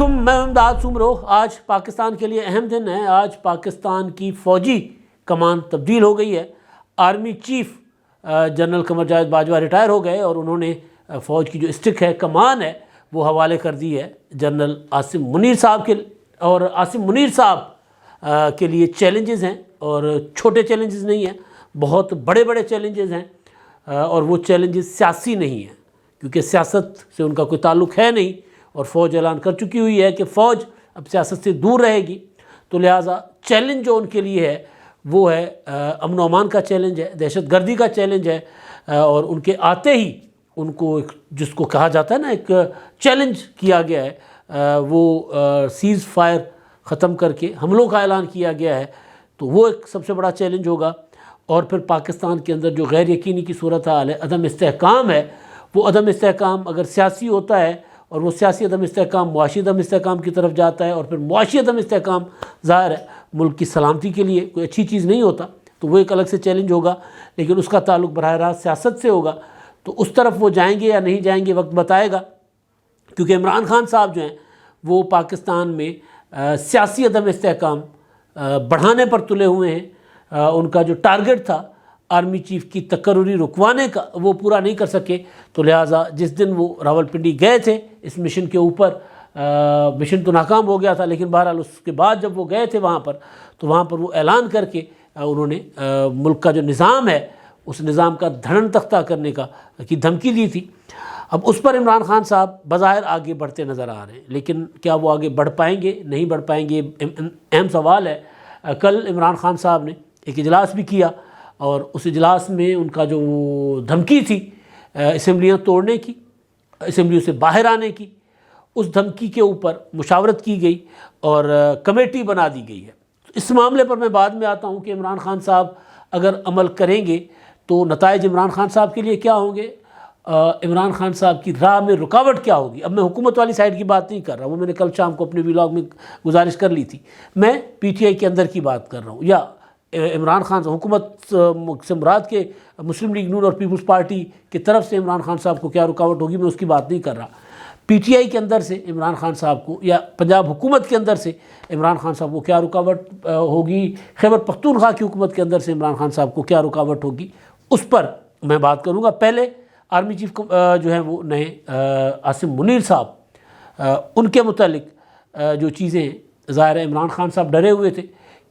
علیکم، میں امداد سمرو۔ آج پاکستان کے لیے اہم دن ہے۔ آج پاکستان کی فوجی کمان تبدیل ہو گئی ہے۔ Army chief general Qamar Javed Bajwa retire ہو گئے اور انہوں نے فوج کی جو اسٹک ہے، کمان ہے، وہ حوالے کر دی ہے جنرل عاصم منیر صاحب کے۔ اور عاصم منیر صاحب کے لیے چیلنجز ہیں، اور چھوٹے چیلنجز نہیں ہیں، بہت بڑے بڑے چیلنجز ہیں، اور وہ چیلنجز سیاسی نہیں ہیں، کیونکہ سیاست سے ان کا کوئی تعلق ہے نہیں، اور فوج اعلان کر چکی ہوئی ہے کہ فوج اب سیاست سے دور رہے گی۔ تو لہٰذا چیلنج جو ان کے لیے ہے وہ ہے امن و امان کا چیلنج ہے، دہشت گردی کا چیلنج ہے، اور ان کے آتے ہی ان کو جس کو کہا جاتا ہے نا، ایک چیلنج کیا گیا ہے، وہ سیز فائر ختم کر کے حملوں کا اعلان کیا گیا ہے، تو وہ ایک سب سے بڑا چیلنج ہوگا۔ اور پھر پاکستان کے اندر جو غیر یقینی کی صورتحال ہے، عدم استحکام ہے، وہ عدم استحکام اگر سیاسی ہوتا ہے اور وہ سیاسی عدم استحکام معاشی عدم استحکام کی طرف جاتا ہے، اور پھر معاشی عدم استحکام ظاہر ہے ملک کی سلامتی کے لیے کوئی اچھی چیز نہیں ہوتا، تو وہ ایک الگ سے چیلنج ہوگا، لیکن اس کا تعلق براہ راست سیاست سے ہوگا۔ تو اس طرف وہ جائیں گے یا نہیں جائیں گے، وقت بتائے گا، کیونکہ عمران خان صاحب جو ہیں وہ پاکستان میں سیاسی عدم استحکام بڑھانے پر تلے ہوئے ہیں۔ ان کا جو ٹارگٹ تھا آرمی چیف کی تقرری رکوانے کا، وہ پورا نہیں کر سکے، تو لہٰذا جس دن وہ راولپنڈی گئے تھے اس مشن کے اوپر، مشن تو ناکام ہو گیا تھا، لیکن بہرحال اس کے بعد جب وہ گئے تھے وہاں پر، تو وہاں پر وہ اعلان کر کے انہوں نے ملک کا جو نظام ہے اس نظام کا دھڑن تختہ کرنے کی دھمکی دی تھی۔ اب اس پر عمران خان صاحب بظاہر آگے بڑھتے نظر آ رہے ہیں، لیکن کیا وہ آگے بڑھ پائیں گے، نہیں بڑھ پائیں گے، اہم سوال ہے۔ کل عمران خان صاحب نے ایک اجلاس بھی کیا، اور اس اجلاس میں ان کا جو دھمکی تھی اسمبلیاں توڑنے کی، اسمبلیوں سے باہر آنے کی، اس دھمکی کے اوپر مشاورت کی گئی اور کمیٹی بنا دی گئی ہے۔ اس معاملے پر میں بعد میں آتا ہوں کہ عمران خان صاحب اگر عمل کریں گے تو نتائج عمران خان صاحب کے لیے کیا ہوں گے، عمران خان صاحب کی راہ میں رکاوٹ کیا ہوگی۔ اب میں حکومت والی سائڈ کی بات نہیں کر رہا، وہ میں نے کل شام کو اپنے ولاگ میں گزارش کر لی تھی، میں پی ٹی آئی کے اندر کی بات کر رہا ہوں، یا عمران خان حکومت سے مراد کے مسلم لیگ نون اور پیپلز پارٹی کی طرف سے عمران خان صاحب کو کیا رکاوٹ ہوگی، میں اس کی بات نہیں کر رہا۔ پی ٹی آئی کے اندر سے عمران خان صاحب کو، یا پنجاب حکومت کے اندر سے عمران خان صاحب کو کیا رکاوٹ ہوگی، خیبر پختونخوا کی حکومت کے اندر سے عمران خان صاحب کو کیا رکاوٹ ہوگی، اس پر میں بات کروں گا۔ پہلے آرمی چیف جو ہیں وہ نئے عاصم منیر صاحب، ان کے متعلق جو چیزیں ظاہر ہے عمران خان صاحب ڈرے ہوئے تھے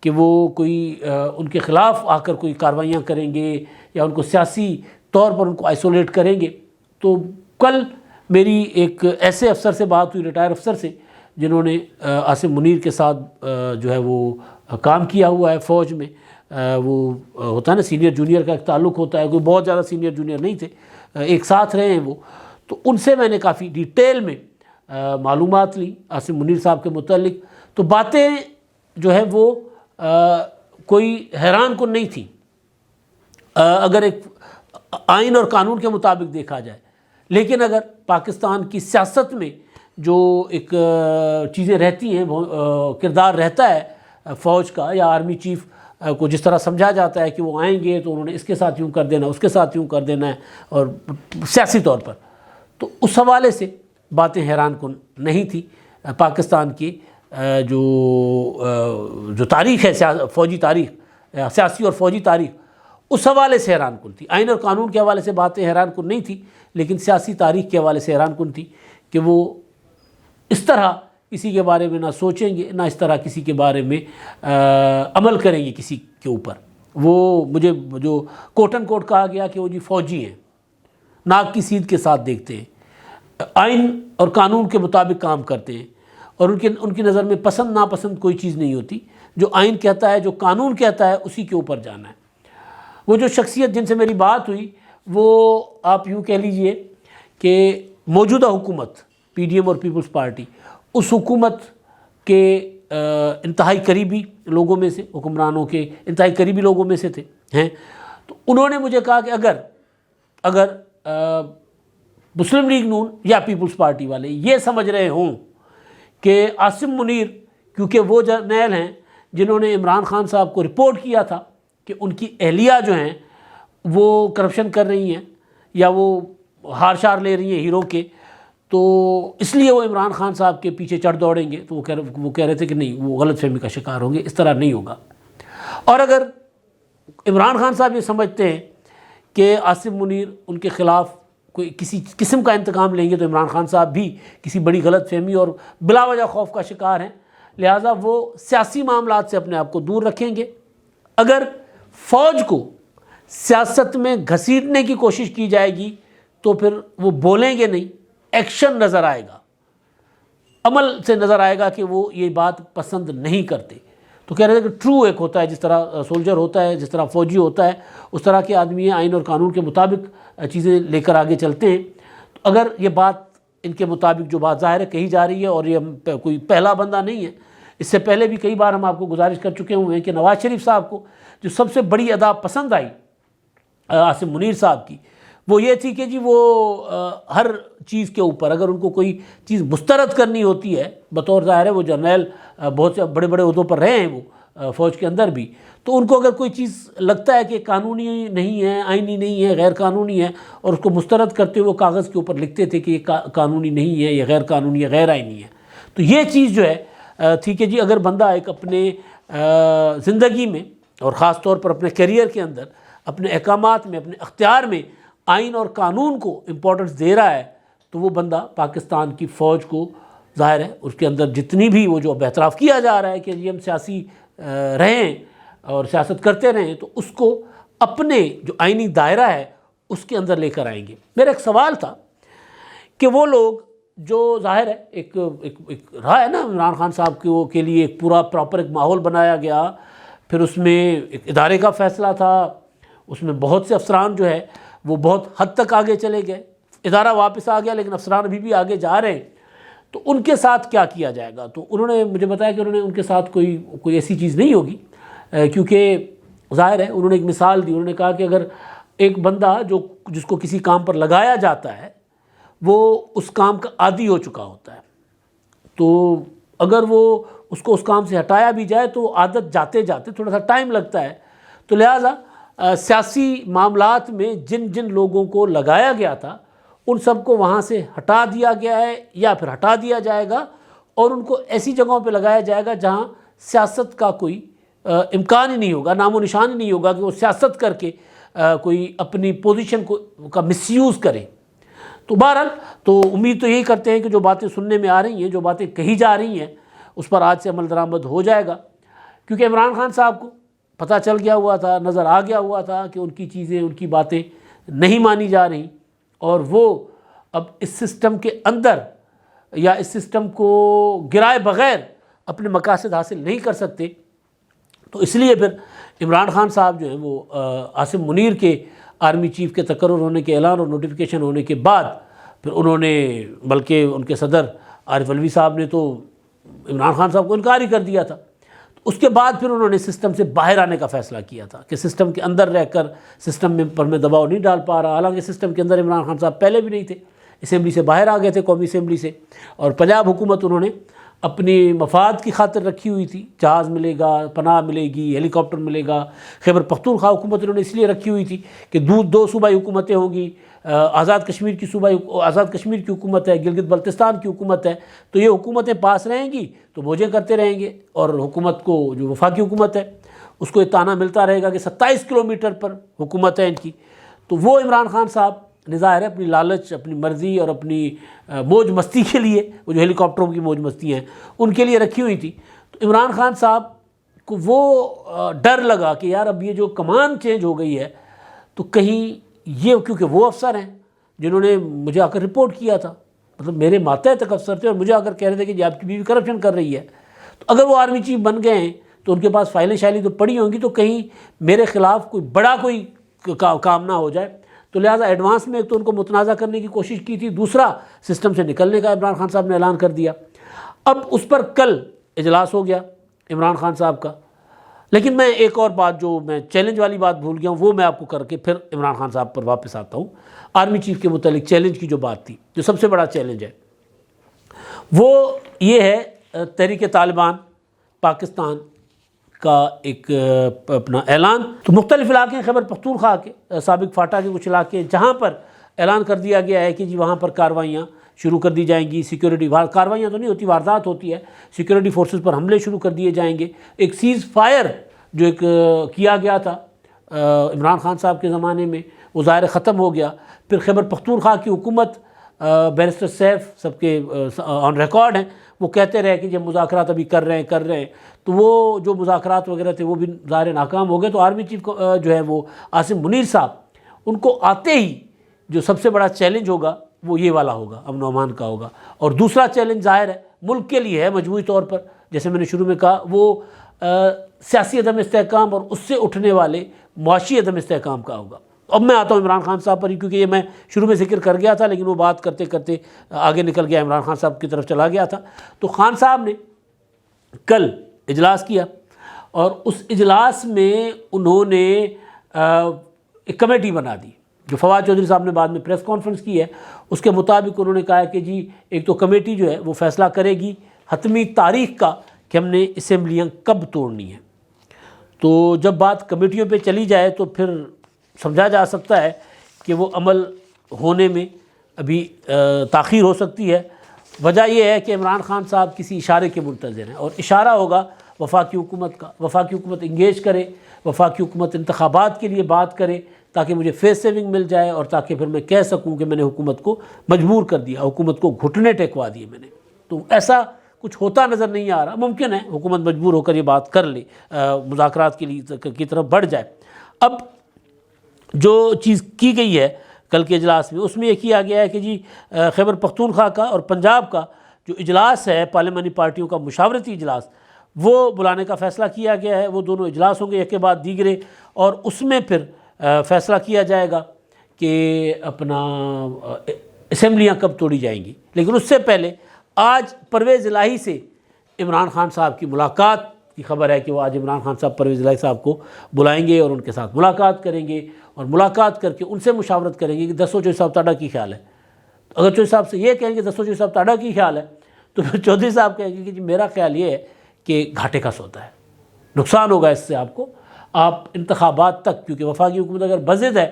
کہ وہ کوئی ان کے خلاف آ کر کوئی کارروائیاں کریں گے، یا ان کو سیاسی طور پر ان کو آئسولیٹ کریں گے۔ تو کل میری ایک ایسے افسر سے بات ہوئی، ریٹائر افسر سے، جنہوں نے عاصم منیر کے ساتھ جو ہے وہ کام کیا ہوا ہے فوج میں، وہ ہوتا ہے نا سینئر جونیئر کا ایک تعلق ہوتا ہے، کوئی بہت زیادہ سینئر جونیئر نہیں تھے، ایک ساتھ رہے ہیں وہ، تو ان سے میں نے کافی ڈیٹیل میں معلومات لی عاصم منیر صاحب کے متعلق۔ تو باتیں جو ہے وہ کوئی حیران کن نہیں تھی اگر ایک آئین اور قانون کے مطابق دیکھا جائے، لیکن اگر پاکستان کی سیاست میں جو ایک چیزیں رہتی ہیں، کردار رہتا ہے فوج کا، یا آرمی چیف کو جس طرح سمجھا جاتا ہے کہ وہ آئیں گے تو انہوں نے اس کے ساتھ یوں کر دینا، اس کے ساتھ یوں کر دینا ہے، اور سیاسی طور پر، تو اس حوالے سے باتیں حیران کن نہیں تھی۔ پاکستان کی جو تاریخ ہے، فوجی تاریخ، سیاسی اور فوجی تاریخ، اس حوالے سے حیران کن تھی۔ آئین اور قانون کے حوالے سے باتیں حیران کن نہیں تھی، لیکن سیاسی تاریخ کے حوالے سے حیران کن تھی کہ وہ اس طرح کسی کے بارے میں نہ سوچیں گے، نہ اس طرح کسی کے بارے میں عمل کریں گے کسی کے اوپر۔ وہ مجھے جو کوٹ اینڈ کوٹ کہا گیا کہ وہ جی فوجی ہیں، ناک کی سیدھ کے ساتھ دیکھتے ہیں، آئین اور قانون کے مطابق کام کرتے ہیں، اور ان کی نظر میں پسند ناپسند کوئی چیز نہیں ہوتی، جو آئین کہتا ہے، جو قانون کہتا ہے، اسی کے اوپر جانا ہے۔ وہ جو شخصیت جن سے میری بات ہوئی، وہ آپ یوں کہہ لیجئے کہ موجودہ حکومت پی ڈی ایم اور پیپلز پارٹی، اس حکومت کے انتہائی قریبی لوگوں میں سے، حکمرانوں کے انتہائی قریبی لوگوں میں سے ہیں۔ تو انہوں نے مجھے کہا کہ اگر مسلم لیگ نون یا پیپلز پارٹی والے یہ سمجھ رہے ہوں کہ عاصم منیر، کیونکہ وہ جرنیل ہیں جنہوں نے عمران خان صاحب کو رپورٹ کیا تھا کہ ان کی اہلیہ جو ہیں وہ کرپشن کر رہی ہیں، یا وہ ہار شار لے رہی ہیں ہیرو کے، تو اس لیے وہ عمران خان صاحب کے پیچھے چڑھ دوڑیں گے، تو وہ کہہ رہے تھے کہ نہیں، وہ غلط فہمی کا شکار ہوں گے، اس طرح نہیں ہوگا۔ اور اگر عمران خان صاحب یہ سمجھتے ہیں کہ عاصم منیر ان کے خلاف کوئی کسی قسم کا انتقام لیں گے، تو عمران خان صاحب بھی کسی بڑی غلط فہمی اور بلا وجہ خوف کا شکار ہیں، لہٰذا وہ سیاسی معاملات سے اپنے آپ کو دور رکھیں گے۔ اگر فوج کو سیاست میں گھسیٹنے کی کوشش کی جائے گی تو پھر وہ بولیں گے نہیں، ایکشن نظر آئے گا، عمل سے نظر آئے گا کہ وہ یہ بات پسند نہیں کرتے۔ تو کہہ رہے تھے کہ ٹرو ایک ہوتا ہے، جس طرح سولجر ہوتا ہے، جس طرح فوجی ہوتا ہے، اس طرح کے آدمی آئین اور قانون کے مطابق چیزیں لے کر آگے چلتے ہیں۔ تو اگر یہ بات ان کے مطابق جو بات ظاہر ہے کہی جا رہی ہے، اور یہ کوئی پہلا بندہ نہیں ہے، اس سے پہلے بھی کئی بار ہم آپ کو گزارش کر چکے ہوئے ہیں کہ نواز شریف صاحب کو جو سب سے بڑی ادا پسند آئی عاصم منیر صاحب کی، وہ یہ تھی کہ جی وہ ہر چیز کے اوپر اگر ان کو کوئی چیز مسترد کرنی ہوتی ہے، بطور ظاہر ہے وہ جرنیل بہت سے بڑے بڑے عہدوں پر رہے ہیں وہ فوج کے اندر بھی، تو ان کو اگر کوئی چیز لگتا ہے کہ قانونی نہیں ہے، آئینی نہیں ہے، غیر قانونی ہے، اور اس کو مسترد کرتے ہوئے وہ کاغذ کے اوپر لکھتے تھے کہ یہ قانونی نہیں ہے، یہ غیر قانونی ہے، غیر آئینی ہے۔ تو یہ چیز جو ہے تھی کہ جی اگر بندہ ایک اپنے زندگی میں اور خاص طور پر اپنے کیریئر کے اندر اپنے احکامات میں، اپنے اختیار میں آئین اور قانون کو امپورٹنس دے رہا ہے، تو وہ بندہ پاکستان کی فوج کو ظاہر ہے اس کے اندر جتنی بھی وہ جو اعتراف کیا جا رہا ہے کہ یہ ہم سیاسی رہیں اور سیاست کرتے رہیں، تو اس کو اپنے جو آئینی دائرہ ہے اس کے اندر لے کر آئیں گے۔ میرا ایک سوال تھا کہ وہ لوگ جو ظاہر ہے ایک رہا ہے نا عمران خان صاحب کے لیے ایک پورا پراپر ایک ماحول بنایا گیا، پھر اس میں ایک ادارے کا فیصلہ تھا، اس میں بہت سے افسران جو ہے وہ بہت حد تک آگے چلے گئے، ادارہ واپس آ گیا لیکن افسران ابھی بھی آگے جا رہے ہیں، تو ان کے ساتھ کیا کیا جائے گا؟ تو انہوں نے مجھے بتایا کہ ان کے ساتھ کوئی ایسی چیز نہیں ہوگی، کیونکہ ظاہر ہے انہوں نے ایک مثال دی، انہوں نے کہا کہ اگر ایک بندہ جس کو کسی کام پر لگایا جاتا ہے وہ اس کام کا عادی ہو چکا ہوتا ہے، تو اگر وہ اس کو اس کام سے ہٹایا بھی جائے تو عادت جاتے جاتے تھوڑا سا ٹائم لگتا ہے، تو لہٰذا سیاسی معاملات میں جن لوگوں کو لگایا گیا تھا ان سب کو وہاں سے ہٹا دیا گیا ہے یا پھر ہٹا دیا جائے گا، اور ان کو ایسی جگہوں پہ لگایا جائے گا جہاں سیاست کا کوئی امکان ہی نہیں ہوگا، نام و نشان ہی نہیں ہوگا کہ وہ سیاست کر کے کوئی اپنی پوزیشن کا مس یوز کرے۔ تو بہرحال تو امید تو یہی کرتے ہیں کہ جو باتیں سننے میں آ رہی ہیں، جو باتیں کہی جا رہی ہیں، اس پر آج سے عمل درآمد ہو جائے گا، کیونکہ عمران خان صاحب کو پتہ چل گیا ہوا تھا، نظر آ گیا ہوا تھا کہ ان کی چیزیں، ان کی باتیں نہیں مانی جا رہی، اور وہ اب اس سسٹم کے اندر یا اس سسٹم کو گرائے بغیر اپنے مقاصد حاصل نہیں کر سکتے۔ تو اس لیے پھر عمران خان صاحب جو ہیں وہ عاصم منیر کے آرمی چیف کے تقرر ہونے کے اعلان اور نوٹیفیکیشن ہونے کے بعد پھر انہوں نے، بلکہ ان کے صدر عارف علوی صاحب نے تو عمران خان صاحب کو انکار ہی کر دیا تھا، اس کے بعد پھر انہوں نے سسٹم سے باہر آنے کا فیصلہ کیا تھا کہ سسٹم کے اندر رہ کر سسٹم پر میں دباؤ نہیں ڈال پا رہا، حالانکہ سسٹم کے اندر عمران خان صاحب پہلے بھی نہیں تھے، اسمبلی سے باہر آ گئے تھے، قومی اسمبلی سے، اور پنجاب حکومت انہوں نے اپنی مفاد کی خاطر رکھی ہوئی تھی، جہاز ملے گا، پناہ ملے گی، ہیلی کاپٹر ملے گا۔ خیبر پختونخوا حکومت انہوں نے اس لیے رکھی ہوئی تھی کہ دو صوبائی حکومتیں ہوں گی، آزاد کشمیر کی حکومت ہے، گلگت بلتستان کی حکومت ہے، تو یہ حکومتیں پاس رہیں گی تو موجیں کرتے رہیں گے، اور حکومت کو جو وفاقی حکومت ہے اس کو یہ تانا ملتا رہے گا کہ 27 کلومیٹر پر حکومت ہے ان کی۔ تو وہ عمران خان صاحب نے ظاہر ہے اپنی لالچ، اپنی مرضی اور اپنی موج مستی کے لیے، وہ جو ہیلی کاپٹروں کی موج مستی ہیں ان کے لیے رکھی ہوئی تھی۔ تو عمران خان صاحب کو وہ ڈر لگا کہ یار اب یہ جو کمان چینج ہو گئی ہے تو کہیں یہ، کیونکہ وہ افسر ہیں جنہوں نے مجھے آ کر رپورٹ کیا تھا، مطلب میرے ماتحت افسر تھے اور مجھے آ کر کہہ رہے تھے کہ جی آپ کی بیوی کرپشن کر رہی ہے، تو اگر وہ آرمی چیف بن گئے ہیں تو ان کے پاس فائلیں شائلیں تو پڑی ہوں گی، تو کہیں میرے خلاف کوئی بڑا کوئی کام نہ ہو جائے، تو لہٰذا ایڈوانس میں ایک تو ان کو متنازع کرنے کی کوشش کی تھی، دوسرا سسٹم سے نکلنے کا عمران خان صاحب نے اعلان کر دیا۔ اب اس پر کل اجلاس ہو گیا عمران خان صاحب کا، لیکن میں ایک اور بات، جو میں چیلنج والی بات بھول گیا ہوں، وہ میں آپ کو کر کے پھر عمران خان صاحب پر واپس آتا ہوں۔ آرمی چیف کے متعلق چیلنج کی جو بات تھی، جو سب سے بڑا چیلنج ہے وہ یہ ہے تحریک طالبان پاکستان کا ایک اپنا اعلان۔ تو مختلف علاقے ہیں خیبر پختونخوا کے، سابق فاٹا کے کچھ علاقے ہیں جہاں پر اعلان کر دیا گیا ہے کہ جی وہاں پر کارروائیاں شروع کر دی جائیں گی، سیکیورٹی کارروائیاں تو نہیں ہوتی، واردات ہوتی ہے، سیکیورٹی فورسز پر حملے شروع کر دیے جائیں گے، ایک سیز فائر جو ایک کیا گیا تھا عمران خان صاحب کے زمانے میں وہ ظاہر ختم ہو گیا۔ پھر خیبر پختونخوا کی حکومت بیرسٹر سیف سب کے آن ریکارڈ ہیں، وہ کہتے رہے کہ جب مذاکرات ابھی کر رہے ہیں تو وہ جو مذاکرات وغیرہ تھے وہ بھی ظاہر ناکام ہو گئے۔ تو آرمی چیف جو ہے وہ عاصم منیر صاحب، ان کو آتے ہی جو سب سے بڑا چیلنج ہوگا وہ یہ والا ہوگا، امن و امان کا ہوگا۔ اور دوسرا چیلنج ظاہر ہے ملک کے لیے ہے مجموعی طور پر، جیسے میں نے شروع میں کہا، وہ سیاسی عدم استحکام اور اس سے اٹھنے والے معاشی عدم استحکام کا ہوگا۔ اب میں آتا ہوں عمران خان صاحب پر ہی، کیونکہ یہ میں شروع میں ذکر کر گیا تھا لیکن وہ بات کرتے کرتے آگے نکل گیا، عمران خان صاحب کی طرف چلا گیا تھا۔ تو خان صاحب نے کل اجلاس کیا اور اس اجلاس میں انہوں نے ایک کمیٹی بنا دی، جو فواد چودھری صاحب نے بعد میں پریس کانفرنس کی ہے، اس کے مطابق انہوں نے کہا کہ جی ایک تو کمیٹی جو ہے وہ فیصلہ کرے گی حتمی تاریخ کا کہ ہم نے اسمبلیاں کب توڑنی ہیں۔ تو جب بات کمیٹیوں پہ چلی جائے تو پھر سمجھا جا سکتا ہے کہ وہ عمل ہونے میں ابھی تاخیر ہو سکتی ہے۔ وجہ یہ ہے کہ عمران خان صاحب کسی اشارے کے منتظر ہیں، اور اشارہ ہوگا وفاقی حکومت کا۔ وفاقی حکومت انگیج کرے، وفاقی حکومت انتخابات کے لیے بات کرے تاکہ مجھے فیس سیونگ مل جائے، اور تاکہ پھر میں کہہ سکوں کہ میں نے حکومت کو مجبور کر دیا، حکومت کو گھٹنے ٹیکوا دیے میں نے۔ تو ایسا کچھ ہوتا نظر نہیں آ رہا۔ ممکن ہے حکومت مجبور ہو کر یہ بات کر لے، مذاکرات کی طرف بڑھ جائے۔ اب جو چیز کی گئی ہے کل کے اجلاس میں، اس میں یہ کیا گیا ہے کہ جی خیبر پختونخوا کا اور پنجاب کا جو اجلاس ہے پارلیمانی پارٹیوں کا مشاورتی اجلاس، وہ بلانے کا فیصلہ کیا گیا ہے۔ وہ دونوں اجلاس ہوں گے ایک کے بعد دیگرے، اور اس میں پھر فیصلہ کیا جائے گا کہ اپنا اسمبلیاں کب توڑی جائیں گی۔ لیکن اس سے پہلے آج پرویز الہی سے عمران خان صاحب کی ملاقات کی خبر ہے کہ وہ آج عمران خان صاحب پرویز الہی صاحب کو بلائیں گے اور ان کے ساتھ ملاقات کریں گے، اور ملاقات کر کے ان سے مشاورت کریں گے کہ دسو چودھری صاحب تاڑا کی خیال ہے۔ اگر چودھری صاحب سے یہ کہیں گے دسو چودھری صاحب تاڑا کی خیال ہے، تو پھر چودھری صاحب کہیں گے کہ جی میرا خیال یہ ہے کہ گھاٹے کا سودا ہے، نقصان ہوگا اس سے آپ کو، آپ انتخابات تک، کیونکہ وفاقی حکومت اگر بضد ہے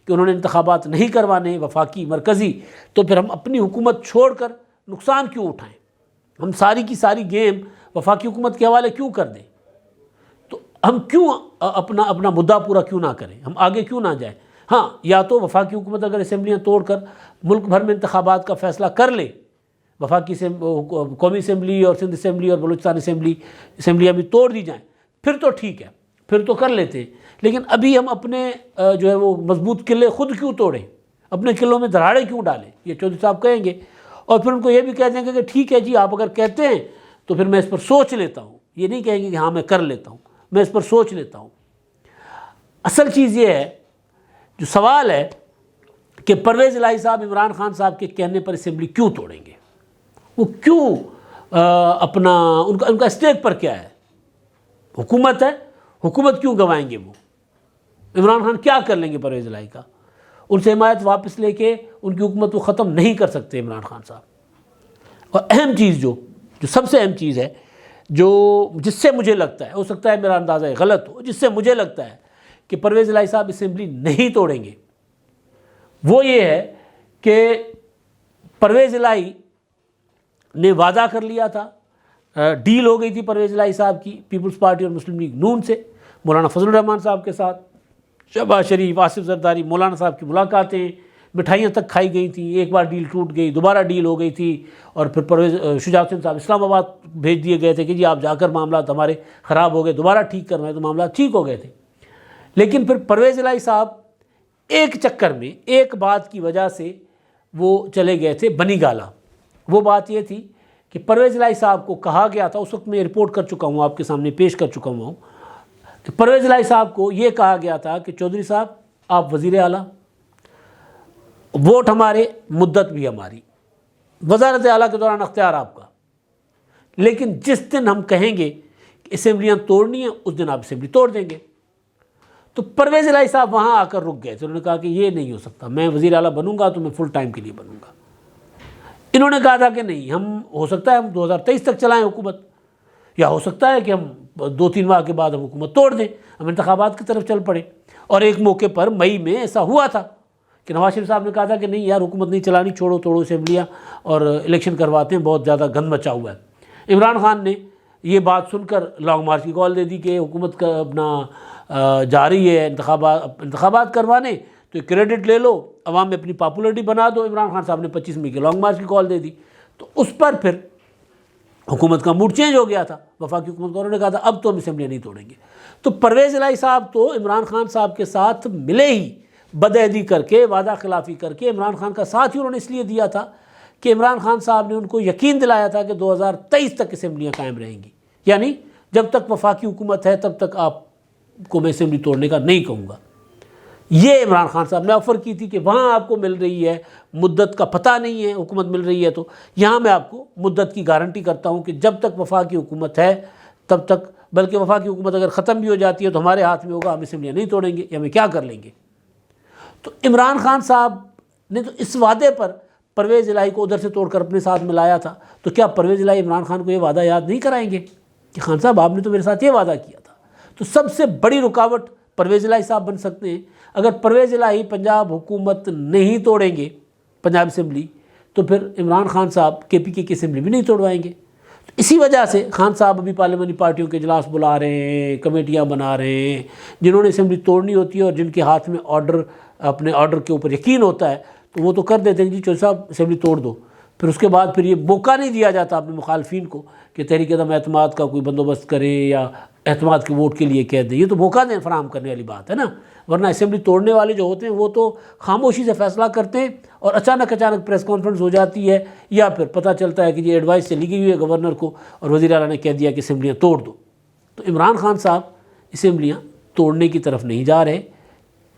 کہ انہوں نے انتخابات نہیں کروانے وفاقی مرکزی، تو پھر ہم اپنی حکومت چھوڑ کر نقصان کیوں اٹھائیں، ہم ساری کی ساری گیم وفاقی حکومت کے حوالے کیوں کر دیں، تو ہم کیوں اپنا مدعا پورا کیوں نہ کریں، ہم آگے کیوں نہ جائیں۔ ہاں، یا تو وفاقی حکومت اگر اسمبلیاں توڑ کر ملک بھر میں انتخابات کا فیصلہ کر لے، وفاقی قومی اسمبلی اور سندھ اسمبلی اور بلوچستان اسمبلیاں بھی توڑ دی جائیں، پھر تو ٹھیک ہے، پھر تو کر لیتے ہیں۔ لیکن ابھی ہم اپنے جو ہے وہ مضبوط قلعے خود کیوں توڑیں، اپنے قلعوں میں دراڑیں کیوں ڈالیں، یہ چودھری صاحب کہیں گے۔ اور پھر ان کو یہ بھی کہہ دیں گے کہ ٹھیک ہے جی آپ اگر کہتے ہیں تو پھر میں اس پر سوچ لیتا ہوں، یہ نہیں کہیں گے کہ ہاں میں کر لیتا ہوں، میں اس پر سوچ لیتا ہوں۔ اصل چیز یہ ہے، جو سوال ہے کہ پرویز الہی صاحب عمران خان صاحب کے کہنے پر اسمبلی کیوں توڑیں گے، وہ کیوں اپنا ان کا اسٹیک پر کیا ہے، حکومت ہے، حکومت کیوں گنوائیں گے، وہ عمران خان کیا کر لیں گے پرویز الہی کا، ان سے حمایت واپس لے کے ان کی حکومت کو ختم نہیں کر سکتے عمران خان صاحب۔ اور اہم چیز جو سب سے اہم چیز ہے، جس سے مجھے لگتا ہے، ہو سکتا ہے میرا اندازہ غلط ہو، جس سے مجھے لگتا ہے کہ پرویز الہی صاحب اسمبلی نہیں توڑیں گے، وہ یہ ہے کہ پرویز الہی نے وعدہ کر لیا تھا، ڈیل ہو گئی تھی پرویز الہی صاحب کی پیپلز پارٹی اور مسلم لیگ نون سے، مولانا فضل الرحمان صاحب کے ساتھ شہباز شریف، آصف زرداری، مولانا صاحب کی ملاقاتیں، مٹھائیاں تک کھائی گئی تھیں، ایک بار ڈیل ٹوٹ گئی، دوبارہ ڈیل ہو گئی تھی، اور پھر پرویز شجاعت حسین صاحب اسلام آباد بھیج دیے گئے تھے کہ جی آپ جا کر معاملات ہمارے خراب ہو گئے، دوبارہ ٹھیک کروائیں، تو معاملات ٹھیک ہو گئے تھے۔ لیکن پھر پرویز الہی صاحب ایک چکر میں ایک بات کی وجہ سے وہ چلے گئے تھے بنی گالا۔ وہ بات یہ تھی کہ پرویز الہی صاحب کو کہا گیا تھا، اس وقت میں رپورٹ کر چکا ہوں، آپ کے سامنے پیش کر چکا ہوں، کہ پرویز الہی صاحب کو یہ کہا گیا تھا کہ چودھری صاحب آپ وزیر اعلیٰ، ووٹ ہمارے، مدت بھی ہماری، وزارت اعلیٰ کے دوران اختیار آپ کا، لیکن جس دن ہم کہیں گے کہ اسمبلیاں توڑنی ہیں اس دن آپ اسمبلی توڑ دیں گے۔ تو پرویز الہی صاحب وہاں آ کر رک گئے تھے، انہوں نے کہا کہ یہ نہیں ہو سکتا، میں وزیر اعلیٰ بنوں گا تو میں فل ٹائم کے لیے بنوں گا۔ انہوں نے کہا تھا کہ نہیں، ہم ہو سکتا ہے ہم 2023 تک چلائیں حکومت، یا ہو سکتا ہے کہ ہم 2-3 ماہ کے بعد ہم حکومت توڑ دیں، ہم انتخابات کی طرف چل پڑیں۔ اور ایک موقع پر مئی میں ایسا ہوا تھا کہ نواز شریف صاحب نے کہا تھا کہ نہیں یار حکومت نہیں چلانی، چھوڑو توڑو اسمبلیاں اور الیکشن کرواتے ہیں، بہت زیادہ گند مچا ہوا ہے۔ عمران خان نے یہ بات سن کر لانگ مارچ کی کال دے دی کہ حکومت کا اپنا جا رہی ہے انتخابات کروانے، تو کریڈٹ لے لو، عوام میں اپنی پاپولرٹی بنا دو۔ عمران خان صاحب نے 25 مئی کے لانگ مارچ کی کال دے دی، تو اس پر پھر حکومت کا موڈ چینج ہو گیا تھا، وفاقی حکومت کو انہوں نے کہا تھا اب تو ہم اسمبلیاں نہیں توڑیں گے۔ تو پرویز الہی صاحب تو عمران خان صاحب کے ساتھ ملے ہی، بدعہدی کر کے، وعدہ خلافی کر کے عمران خان کا ساتھ ہی انہوں نے اس لیے دیا تھا کہ عمران خان صاحب نے ان کو یقین دلایا تھا کہ 2023 تک اسمبلیاں قائم رہیں گی، یعنی جب تک وفاقی حکومت ہے تب تک آپ کو میں اسمبلی توڑنے کا نہیں کہوں گا۔ یہ عمران خان صاحب نے آفر کی تھی کہ وہاں آپ کو مل رہی ہے مدت کا پتہ نہیں ہے، حکومت مل رہی ہے، تو یہاں میں آپ کو مدت کی گارنٹی کرتا ہوں کہ جب تک وفاقی حکومت ہے تب تک، بلکہ وفاقی حکومت اگر ختم بھی ہو جاتی ہے تو ہمارے ہاتھ میں ہوگا، ہم اسمبلیاں نہیں توڑیں گے، یا ہمیں کیا کر لیں گے۔ تو عمران خان صاحب نے تو اس وعدے پر پرویز الہی کو ادھر سے توڑ کر اپنے ساتھ ملایا تھا، تو کیا پرویز الہی عمران خان کو یہ وعدہ یاد نہیں کرائیں گے کہ خان صاحب آپ نے تو میرے ساتھ یہ وعدہ کیا تھا؟ تو سب سے بڑی رکاوٹ پرویز الہی صاحب بن سکتے ہیں۔ اگر پرویز الہی پنجاب حکومت نہیں توڑیں گے پنجاب اسمبلی، تو پھر عمران خان صاحب KPK کی اسمبلی بھی نہیں توڑوائیں گے۔ تو اسی وجہ سے خان صاحب ابھی پارلیمانی پارٹیوں کے اجلاس بلا رہے ہیں، کمیٹیاں بنا رہے ہیں، جنہوں نے اسمبلی توڑنی ہوتی ہے اور جن کے ہاتھ میں اپنے آرڈر کے اوپر یقین ہوتا ہے، تو وہ تو کر دیتے ہیں جی چودھری صاحب اسمبلی توڑ دو۔ پھر اس کے بعد پھر یہ موقع نہیں دیا جاتا اپنے مخالفین کو کہ تحریک عدم اعتماد کا کوئی بندوبست کرے یا اعتماد کے ووٹ کے لیے کہہ دیں۔ یہ تو موقع دیں فراہم کرنے والی بات ہے نا، ورنہ اسمبلی توڑنے والے جو ہوتے ہیں وہ تو خاموشی سے فیصلہ کرتے ہیں، اور اچانک پریس کانفرنس ہو جاتی ہے، یا پھر پتہ چلتا ہے کہ یہ ایڈوائس چلی گئی ہوئی ہے گورنر کو اور وزیر اعلیٰ نے کہہ دیا کہ اسمبلیاں توڑ دو۔ تو عمران خان صاحب اسمبلیاں توڑنے کی طرف نہیں جا رہے،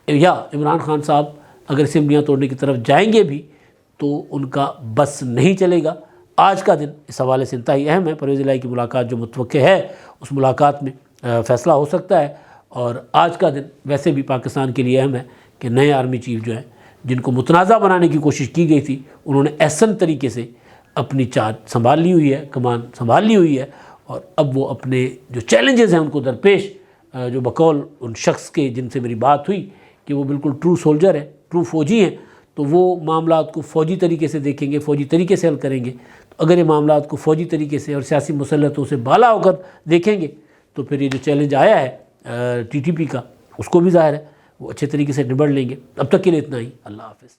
یا عمران خان صاحب اگر اسمبلیاں توڑنے کی طرف جائیں گے بھی تو ان کا بس نہیں چلے گا۔ آج کا دن اس حوالے سے انتہائی اہم ہے۔ پرویز الہی کی ملاقات جو متوقع ہے اس ملاقات میں فیصلہ ہو سکتا ہے، اور آج کا دن ویسے بھی پاکستان کے لیے اہم ہے کہ نئے آرمی چیف جو ہیں، جن کو متنازع بنانے کی کوشش کی گئی تھی، انہوں نے احسن طریقے سے اپنی چارج سنبھال لی ہوئی ہے، کمان سنبھال لی ہوئی ہے، اور اب وہ اپنے جو چیلنجز ہیں ان کو درپیش، جو بقول ان شخص کے جن سے میری بات ہوئی کہ وہ بالکل ٹرو سولجر ہے، ٹرو فوجی ہیں، تو وہ معاملات کو فوجی طریقے سے دیکھیں گے، فوجی طریقے سے حل کریں گے۔ تو اگر یہ معاملات کو فوجی طریقے سے اور سیاسی مسلطوں سے بالا ہو کر دیکھیں گے تو پھر یہ جو چیلنج آیا ہے TTP کا، اس کو بھی ظاہر ہے وہ اچھے طریقے سے نبڑ لیں گے۔ اب تک کے لیے اتنا ہی، اللہ حافظ۔